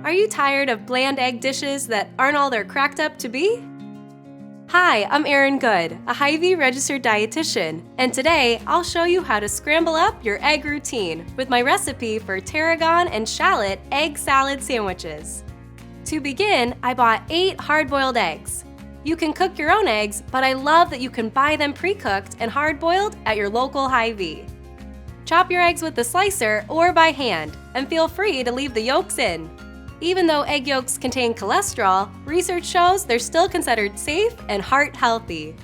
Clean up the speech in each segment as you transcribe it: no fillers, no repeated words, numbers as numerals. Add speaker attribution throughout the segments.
Speaker 1: Are you tired of bland egg dishes that aren't all they're cracked up to be? Hi, I'm Erin Good, a Hy-Vee registered dietitian, and today I'll show you how to scramble up your egg routine with my recipe for Tarragon-and-Shallot egg salad sandwiches. To begin, I bought 8 hard-boiled eggs. You can cook your own eggs, but I love that you can buy them pre-cooked and hard-boiled at your local Hy-Vee. Chop your eggs with a slicer or by hand, and feel free to leave the yolks in. Even though egg yolks contain cholesterol, research shows they're still considered safe and heart-healthy.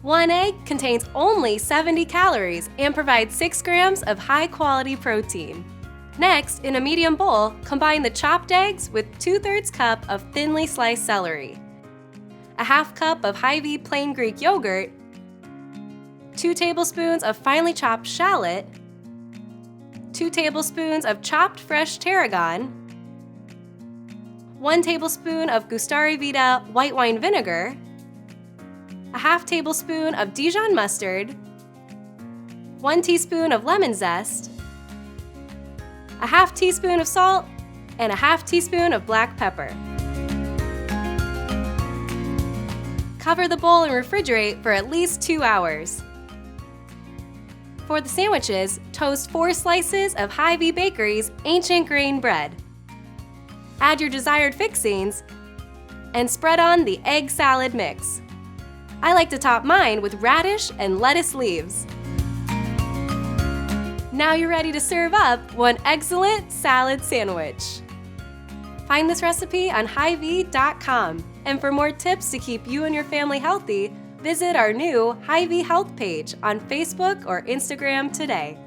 Speaker 1: One egg contains only 70 calories and provides 6 grams of high-quality protein. Next, in a medium bowl, combine the chopped eggs with 2/3 cup of thinly sliced celery, a half cup of Hy-Vee plain Greek yogurt, 2 tablespoons of finely chopped shallot, 2 tablespoons of chopped fresh tarragon, 1 tablespoon of Gustari Vita white wine vinegar, a half tablespoon of Dijon mustard, 1 teaspoon of lemon zest, a half teaspoon of salt, and a half teaspoon of black pepper. Cover the bowl and refrigerate for at least 2 hours. For the sandwiches, toast 4 slices of Hy-Vee Bakery's ancient grain bread. Add your desired fixings and spread on the egg salad mix. I like to top mine with radish and lettuce leaves. Now you're ready to serve up one excellent salad sandwich. Find this recipe on Hy-Vee.com, and for more tips to keep you and your family healthy, visit our new Hy-Vee Health page on Facebook or Instagram today.